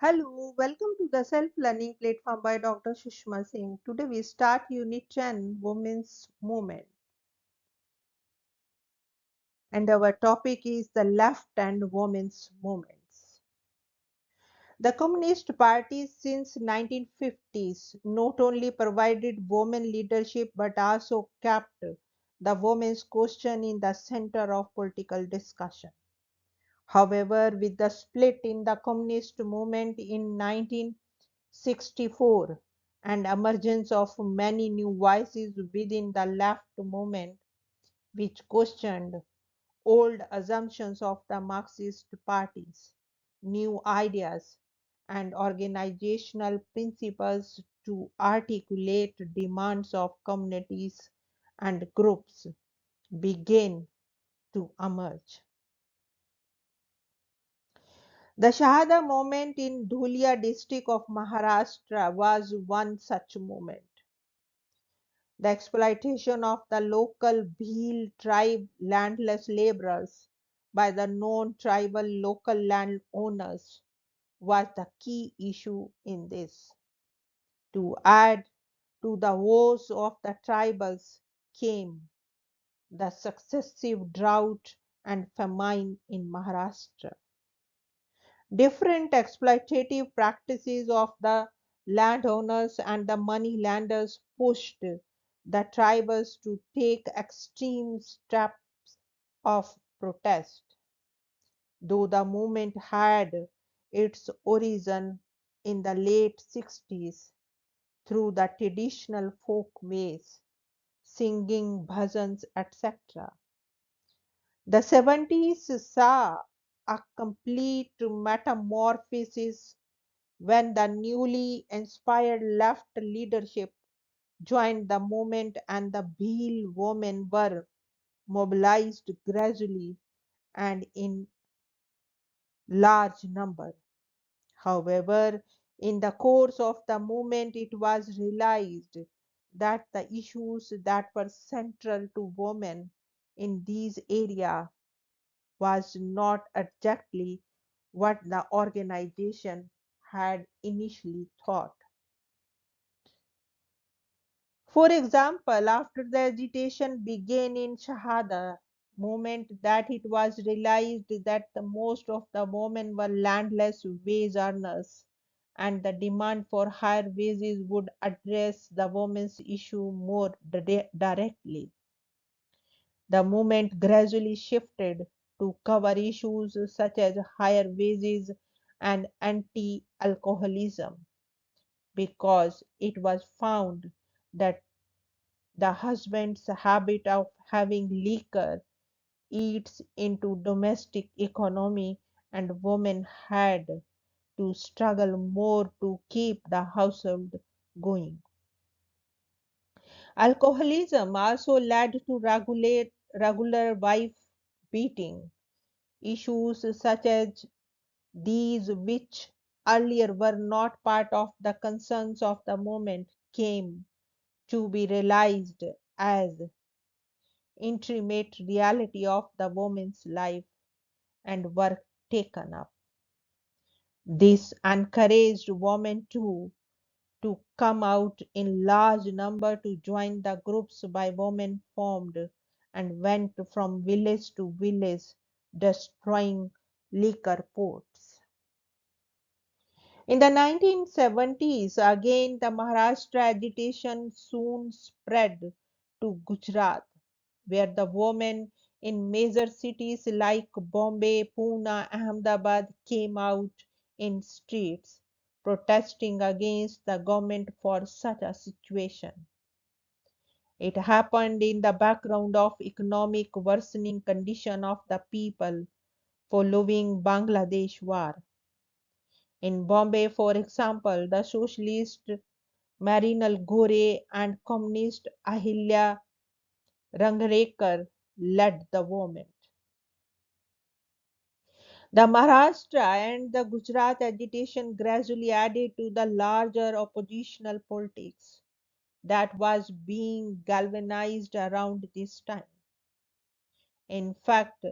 Hello, welcome to the self-learning platform by Dr. Sushma Singh. Today we start Unit 10, Women's Movement. And our topic is the left and women's movements. The Communist Party since 1950s not only provided women leadership but also kept the women's question in the center of political discussion. However, with the split in the communist movement in 1964 and emergence of many new voices within the left movement which questioned old assumptions of the Marxist parties, new ideas, and organizational principles to articulate demands of communities and groups began to emerge. The Shahada movement in Dhulia district of Maharashtra was one such movement. The exploitation of the local Bhil tribe landless laborers by the non-tribal local landowners was the key issue in this. To add to the woes of the tribals came the successive drought and famine in Maharashtra. Different exploitative practices of the landowners and the money lenders pushed the tribals to take extreme steps of protest. Though the movement had its origin in the late 60s through the traditional folk ways, singing bhajans, etc. The 70s saw a complete metamorphosis when the newly inspired left leadership joined the movement and the Bhil women were mobilized gradually and in large number. However, in the course of the movement, it was realized that the issues that were central to women in these areas was not exactly what the organization had initially thought. For example, after the agitation began in Shahada movement that it was realized that the most of the women were landless wage earners and the demand for higher wages would address the women's issue more directly. The movement gradually shifted to cover issues such as higher wages and anti-alcoholism because it was found that the husband's habit of having liquor eats into domestic economy and women had to struggle more to keep the household going. Alcoholism also led to regular wife beating. Issues such as these, which earlier were not part of the concerns of the movement, came to be realized as intimate reality of the woman's life and were taken up. This encouraged women to come out in large number to join the groups by women formed and went from village to village destroying liquor ports. In the 1970s, again the Maharashtra agitation soon spread to Gujarat, where the women in major cities like Bombay, Pune, Ahmedabad came out in streets protesting against the government for such a situation. It happened in the background of economic worsening condition of the people following Bangladesh war. In Bombay, for example, the socialist Marinal Gore and communist Ahilya Rangrekar led the movement. The Maharashtra and the Gujarat agitation gradually added to the larger oppositional politics that was being galvanized around this time. In fact,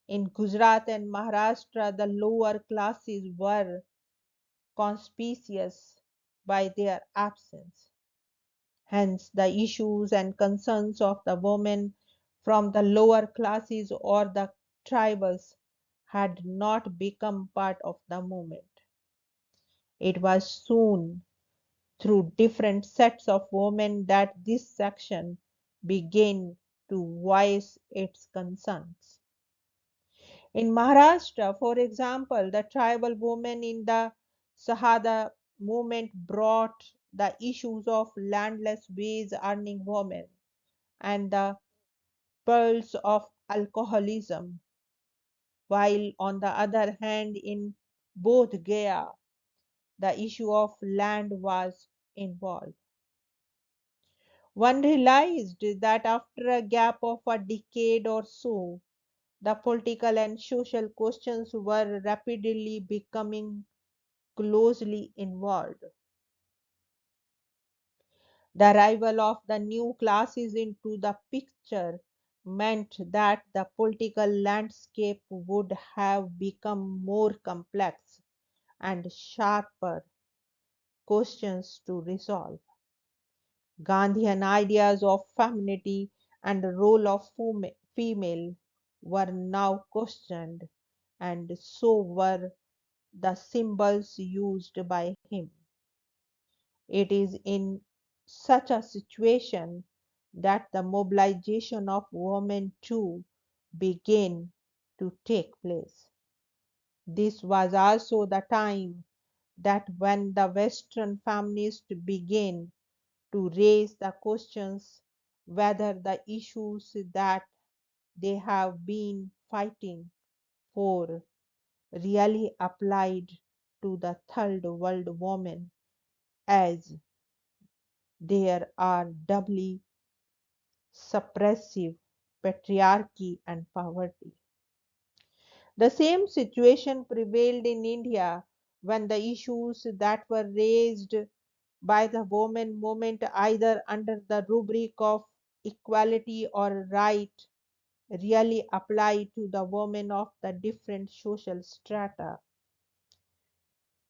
in Gujarat and Maharashtra, the lower classes were conspicuous by their absence. Hence, the issues and concerns of the women from the lower classes or the tribals had not become part of the movement. It was soon through different sets of women that this section began to voice its concerns. In Maharashtra, for example, the tribal women in the Sahada movement brought the issues of landless wage earning women and the pearls of alcoholism, while on the other hand, in both Gaya, the issue of land was involved. One realized that after a gap of a decade or so, the political and social questions were rapidly becoming closely involved. The arrival of the new classes into the picture meant that the political landscape would have become more complex and sharper questions to resolve. Gandhian ideas of femininity and the role of female were now questioned, and so were the symbols used by him. It is in such a situation that the mobilization of women too began to take place. This was also the time that when the Western feminists began to raise the questions whether the issues that they have been fighting for really applied to the third world woman, as there are doubly suppressive patriarchy and poverty. The same situation prevailed in India when the issues that were raised by the women movement, either under the rubric of equality or right, really applied to the women of the different social strata.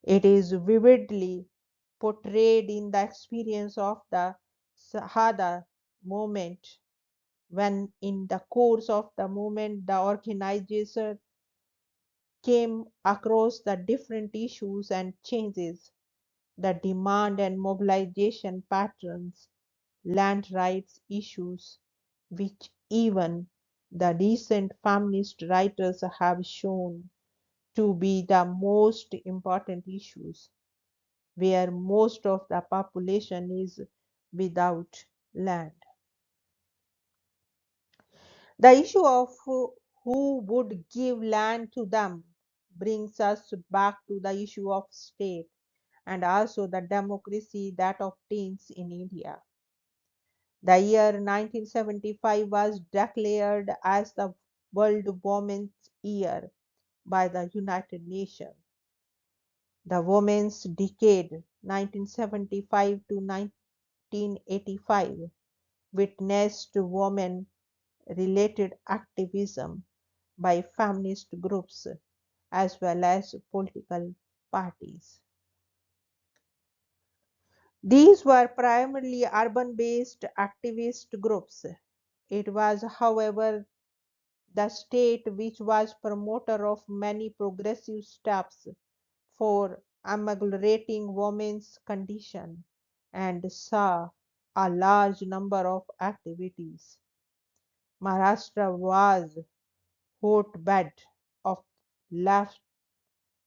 It is vividly portrayed in the experience of the Sahada movement, when in the course of the movement the organizer came across the different issues and changes, the demand and mobilization patterns, land rights issues, which even the recent feminist writers have shown to be the most important issues, where most of the population is without land. The issue of who would give land to them brings us back to the issue of state and also the democracy that obtains in India. The year 1975 was declared as the World Women's Year by the United Nations. The Women's Decade 1975 to 1985 witnessed women related activism by feminist groups as well as political parties. These were primarily urban based activist groups. It was, however, the state which was promoter of many progressive steps for ameliorating women's condition and saw a large number of activities. Maharashtra was hotbed of left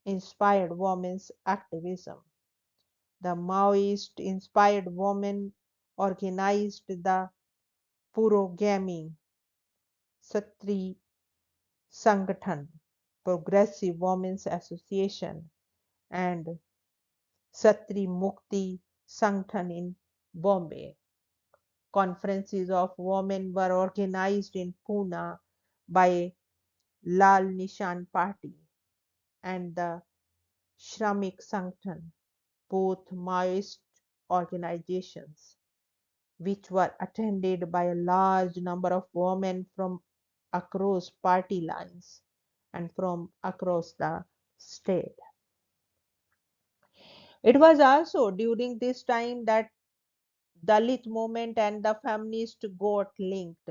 inspired women's activism. The Maoist inspired women organized the Purogami Satri Sangathan, Progressive Women's Association, and Satri Mukti Sangathan in Bombay. Conferences of women were organized in Pune by Lal Nishan Party and the Shramik Sangathan, both Maoist organizations, which were attended by a large number of women from across party lines and from across the state. It was also during this time that Dalit movement and the feminist got linked.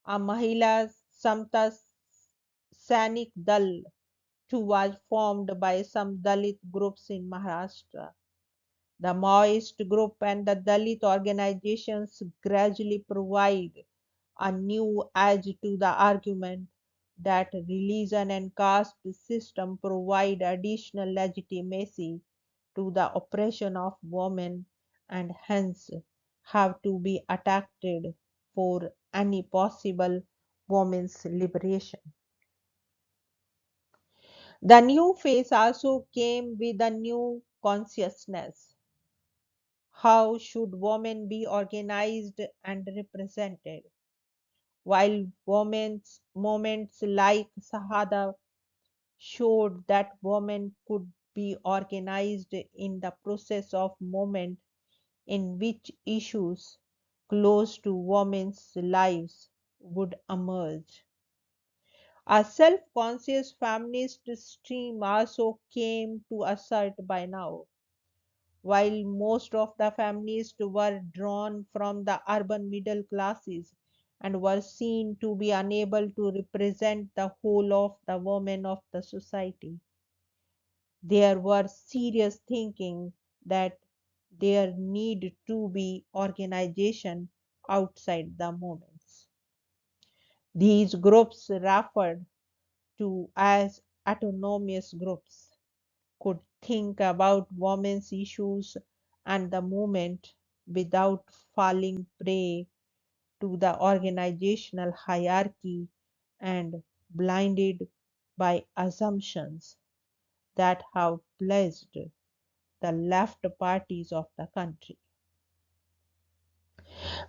A Mahila Samta Sainik Dal too was formed by some Dalit groups in Maharashtra. The Maoist group and the Dalit organizations gradually provide a new edge to the argument that religion and caste system provide additional legitimacy to the oppression of women and hence have to be attacked for any possible women's liberation. The new phase also came with a new consciousness. How should women be organized and represented? While women's moments like Sahada showed that women could be organized in the process of movement in which issues close to women's lives would emerge. A self conscious feminist stream also came to assert by now. While most of the feminists were drawn from the urban middle classes and were seen to be unable to represent the whole of the women of the society, there were serious thinking that there need to be organization outside the movements. These groups referred to as autonomous groups could think about women's issues and the movement without falling prey to the organizational hierarchy and blinded by assumptions that have plagued the left parties of the country.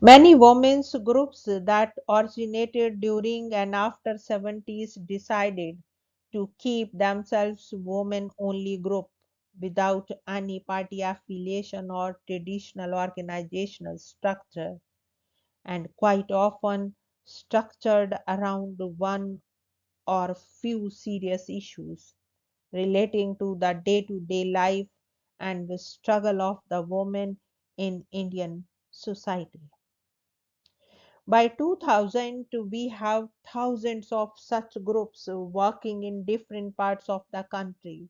Many women's groups that originated during and after 70s decided to keep themselves women only group without any party affiliation or traditional organizational structure and quite often structured around one or few serious issues relating to the day-to-day life and the struggle of the women in Indian society. By 2000, we have thousands of such groups working in different parts of the country.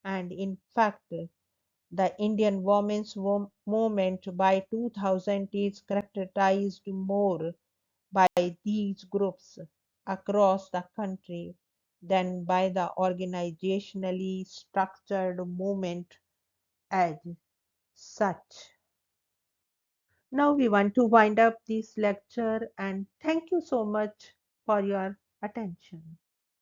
And in fact, the Indian women's movement by 2000 is characterized more by these groups across the country than by the organizationally structured movement as such. Now we want to wind up this lecture and thank you so much for your attention.